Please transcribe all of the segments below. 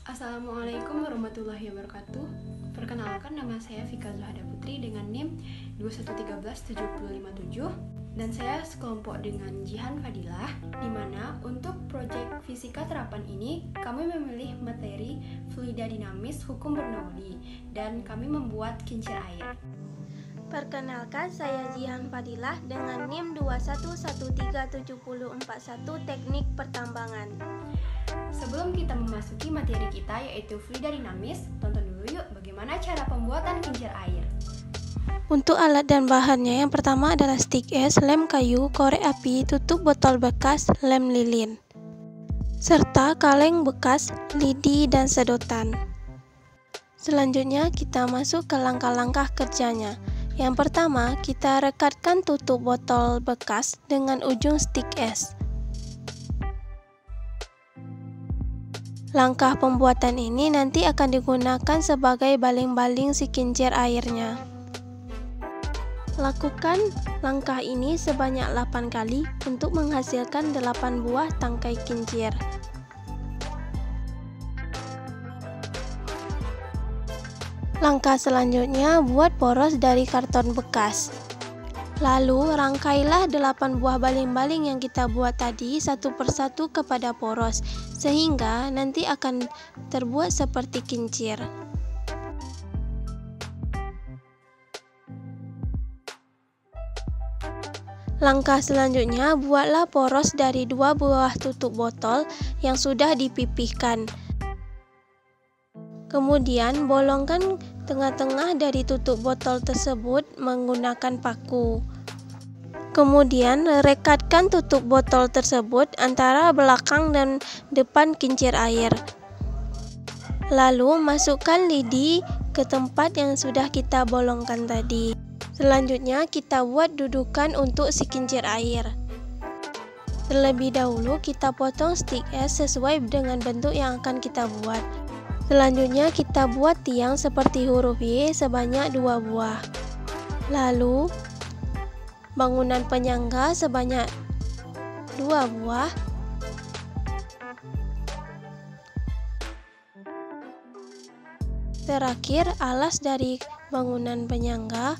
Assalamualaikum warahmatullahi wabarakatuh. Perkenalkan, nama saya Vika Zuhada Putri dengan NIM 2137057 dan saya sekelompok dengan Jihan Fadilah, di mana untuk proyek fisika terapan ini kami memilih materi fluida dinamis hukum Bernoulli dan kami membuat kincir air. Perkenalkan, saya Jihan Fadilah dengan NIM 2113741 Teknik Pertambangan. Sebelum kita memasuki materi kita yaitu fluida dinamis, tonton dulu yuk bagaimana cara pembuatan kincir air. Untuk alat dan bahannya, yang pertama adalah stik es, lem kayu, korek api, tutup botol bekas, lem lilin, serta kaleng bekas, lidi, dan sedotan. Selanjutnya kita masuk ke langkah-langkah kerjanya. Yang pertama, kita rekatkan tutup botol bekas dengan ujung stik es. Langkah pembuatan ini nanti akan digunakan sebagai baling-baling si kincir airnya. Lakukan langkah ini sebanyak 8 kali untuk menghasilkan 8 buah tangkai kincir. Langkah selanjutnya, buat poros dari karton bekas. Lalu rangkailah 8 buah baling-baling yang kita buat tadi satu persatu kepada poros, sehingga nanti akan terbuat seperti kincir. Langkah selanjutnya, buatlah poros dari 2 buah tutup botol yang sudah dipipihkan. Kemudian bolongkan tengah-tengah dari tutup botol tersebut menggunakan paku. Kemudian rekatkan tutup botol tersebut antara belakang dan depan kincir air. Lalu masukkan lidi ke tempat yang sudah kita bolongkan tadi. Selanjutnya kita buat dudukan untuk si kincir air. Terlebih dahulu kita potong stik es sesuai dengan bentuk yang akan kita buat. Selanjutnya kita buat tiang seperti huruf Y sebanyak 2 buah. Lalu bangunan penyangga sebanyak 2 buah. Terakhir, alas dari bangunan penyangga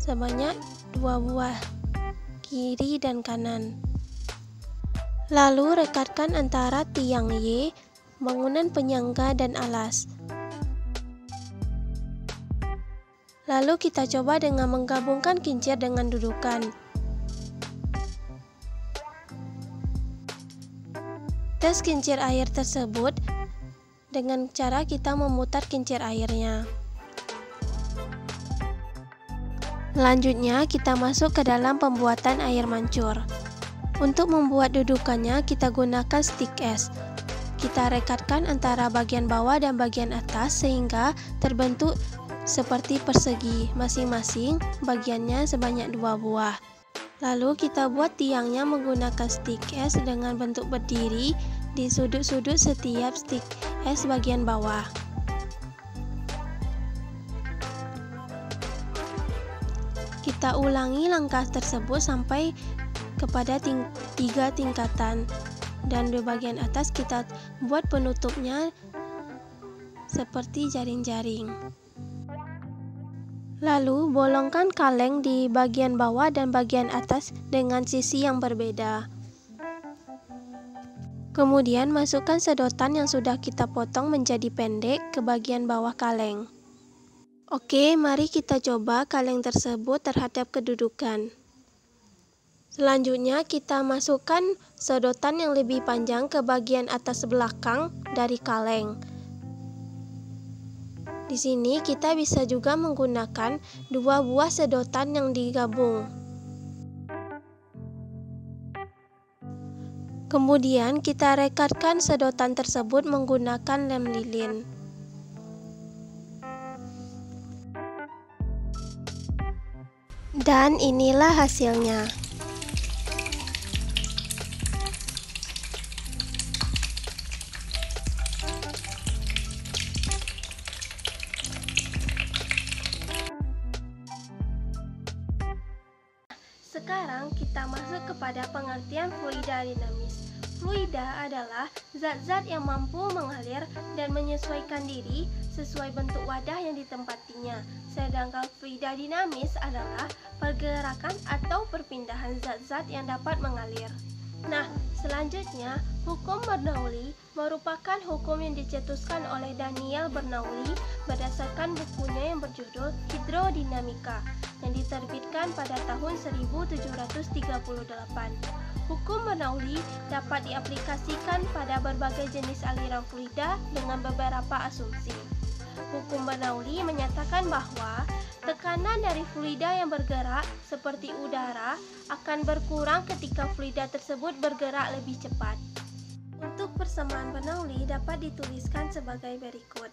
sebanyak 2 buah, kiri dan kanan. Lalu rekatkan antara tiang Y, bangunan penyangga, dan alas. Lalu kita coba dengan menggabungkan kincir dengan dudukan. Tes kincir air tersebut dengan cara kita memutar kincir airnya. Selanjutnya kita masuk ke dalam pembuatan air mancur. Untuk membuat dudukannya kita gunakan stik es. Kita rekatkan antara bagian bawah dan bagian atas sehingga terbentuk seperti persegi, masing-masing bagiannya sebanyak 2 buah. Lalu kita buat tiangnya menggunakan stik es dengan bentuk berdiri di sudut-sudut setiap stik es bagian bawah. Kita ulangi langkah tersebut sampai kepada 3 tingkatan. Dan di bagian atas kita buat penutupnya seperti jaring-jaring. Lalu bolongkan kaleng di bagian bawah dan bagian atas dengan sisi yang berbeda. Kemudian masukkan sedotan yang sudah kita potong menjadi pendek ke bagian bawah kaleng. Oke, mari kita coba kaleng tersebut terhadap kedudukan. Selanjutnya kita masukkan sedotan yang lebih panjang ke bagian atas belakang dari kaleng. Di sini kita bisa juga menggunakan 2 buah sedotan yang digabung. Kemudian kita rekatkan sedotan tersebut menggunakan lem lilin. Dan inilah hasilnya. Sekarang sekarang kita masuk kepada pengertian fluida dinamis. Fluida adalah zat-zat yang mampu mengalir dan menyesuaikan diri sesuai bentuk wadah yang ditempatinya. Sedangkan fluida dinamis adalah pergerakan atau perpindahan zat-zat yang dapat mengalir. Nah, selanjutnya, hukum Bernoulli merupakan hukum yang dicetuskan oleh Daniel Bernoulli berdasarkan bukunya yang berjudul Hidrodinamika yang diterbitkan pada tahun 1738. Hukum Bernoulli dapat diaplikasikan pada berbagai jenis aliran fluida dengan beberapa asumsi. Hukum Bernoulli menyatakan bahwa tekanan dari fluida yang bergerak seperti udara akan berkurang ketika fluida tersebut bergerak lebih cepat. Untuk persamaan Bernoulli dapat dituliskan sebagai berikut.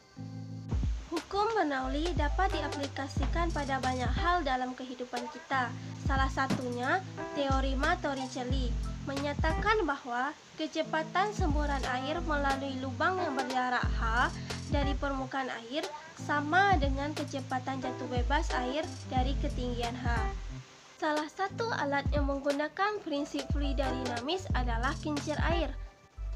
Hukum Bernoulli dapat diaplikasikan pada banyak hal dalam kehidupan kita. Salah satunya, teorema Torricelli menyatakan bahwa kecepatan semburan air melalui lubang yang berjarak h dari permukaan air sama dengan kecepatan jatuh bebas air dari ketinggian h. Salah satu alat yang menggunakan prinsip fluida dinamis adalah kincir air.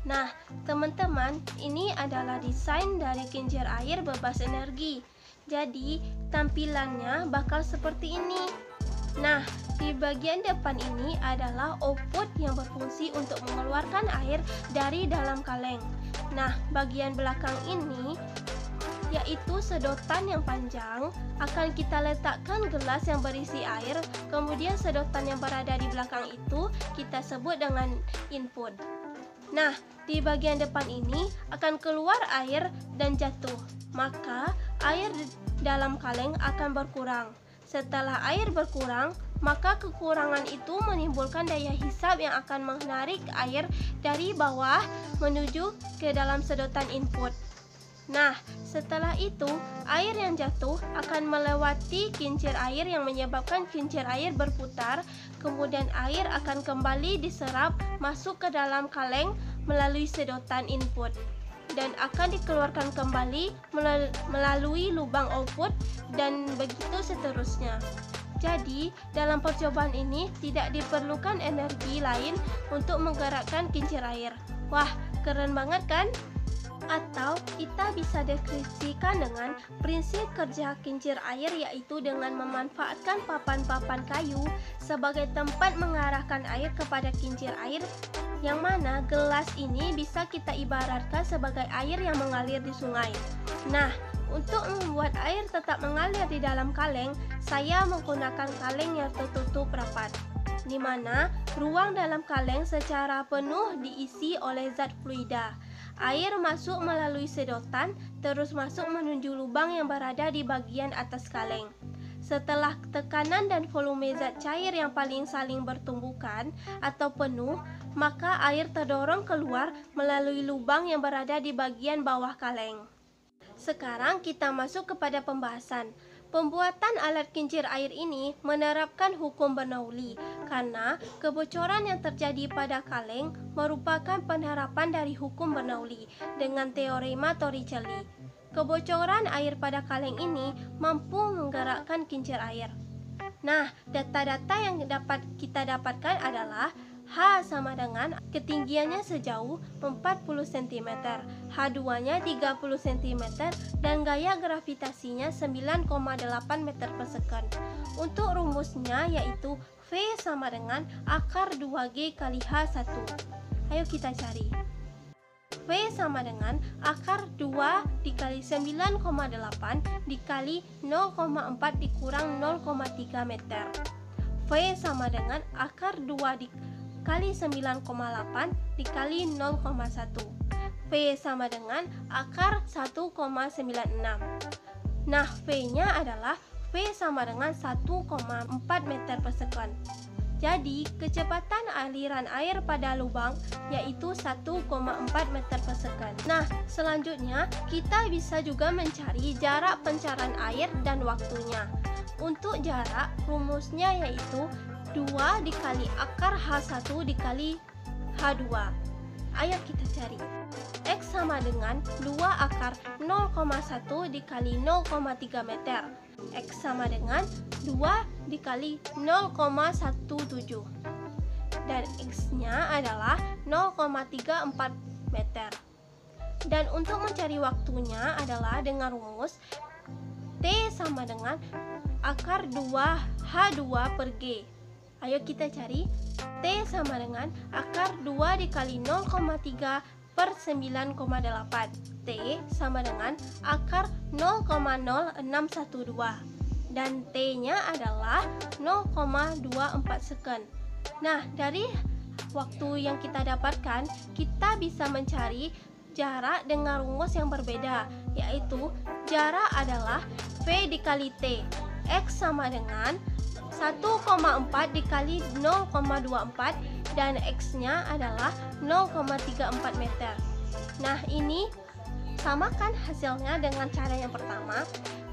Nah, teman-teman, ini adalah desain dari kincir air bebas energi. Jadi, tampilannya bakal seperti ini. Nah, di bagian depan ini adalah output yang berfungsi untuk mengeluarkan air dari dalam kaleng. Nah, bagian belakang ini yaitu sedotan yang panjang akan kita letakkan gelas yang berisi air, kemudian sedotan yang berada di belakang itu kita sebut dengan input. Nah, di bagian depan ini akan keluar air dan jatuh, maka air dalam kaleng akan berkurang. Setelah air berkurang, maka kekurangan itu menimbulkan daya hisap yang akan menarik air dari bawah menuju ke dalam sedotan input. Nah, setelah itu, air yang jatuh akan melewati kincir air yang menyebabkan kincir air berputar, kemudian air akan kembali diserap masuk ke dalam kaleng melalui sedotan input dan akan dikeluarkan kembali melalui lubang output dan begitu seterusnya. Jadi, dalam percobaan ini tidak diperlukan energi lain untuk menggerakkan kincir air. Wah, keren banget kan? Atau kita bisa deskripsikan dengan prinsip kerja kincir air, yaitu dengan memanfaatkan papan-papan kayu sebagai tempat mengarahkan air kepada kincir air, yang mana gelas ini bisa kita ibaratkan sebagai air yang mengalir di sungai. Nah, untuk membuat air tetap mengalir di dalam kaleng, saya menggunakan kaleng yang tertutup rapat, di mana ruang dalam kaleng secara penuh diisi oleh zat fluida. Air masuk melalui sedotan, terus masuk menuju lubang yang berada di bagian atas kaleng. Setelah tekanan dan volume zat cair yang paling saling bertumbukan atau penuh, maka air terdorong keluar melalui lubang yang berada di bagian bawah kaleng. Sekarang kita masuk kepada pembahasan. Pembuatan alat kincir air ini menerapkan hukum Bernoulli karena kebocoran yang terjadi pada kaleng merupakan penerapan dari hukum Bernoulli dengan teorema Torricelli. Kebocoran air pada kaleng ini mampu menggerakkan kincir air. Nah, data-data yang dapat kita dapatkan adalah H sama dengan ketinggiannya sejauh 40 cm, H2-nya 30 cm, dan gaya gravitasinya 9,8 meter per second. Untuk rumusnya yaitu V sama dengan akar 2G kali H1. Ayo kita cari. V sama dengan akar 2 dikali 9,8 dikali 0,4 dikurang 0,3 meter. V sama dengan akar 2 dikali 9,8 dikali 0,1. V sama dengan akar 1,96. Nah, V-nya adalah V sama dengan 1,4 meter per second. Jadi, kecepatan aliran air pada lubang yaitu 1,4 meter per second. Nah, selanjutnya kita bisa juga mencari jarak pencarian air dan waktunya. Untuk jarak, rumusnya yaitu 2 dikali akar H1 dikali H2. Ayo kita cari. X sama dengan 2 akar 0,1 dikali 0,3 meter. X sama dengan 2 dikali 0,17. dan X-nya adalah 0,34 meter. Dan untuk mencari waktunya adalah dengan rumus T sama dengan akar 2H2 per G. Ayo kita cari. T sama dengan akar 2 dikali 0,3 per 9,8. T sama dengan akar 0,0612. Dan T-nya adalah 0,24 second. Nah, dari waktu yang kita dapatkan, kita bisa mencari jarak dengan rumus yang berbeda, yaitu jarak adalah V dikali T. X sama dengan 1,4 dikali 0,24 dan X-nya adalah 0,34 meter. Nah, ini samakan hasilnya dengan cara yang pertama.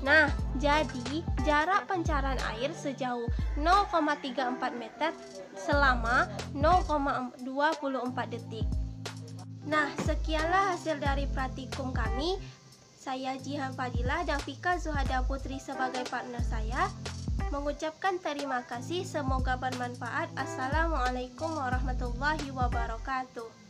Nah, jadi jarak pencarian air sejauh 0,34 meter selama 0,24 detik. Nah, sekianlah hasil dari praktikum kami. Saya Jihan Fadilah dan Fika Zuhada Putri sebagai partner saya mengucapkan terima kasih. Semoga bermanfaat. Assalamualaikum warahmatullahi wabarakatuh.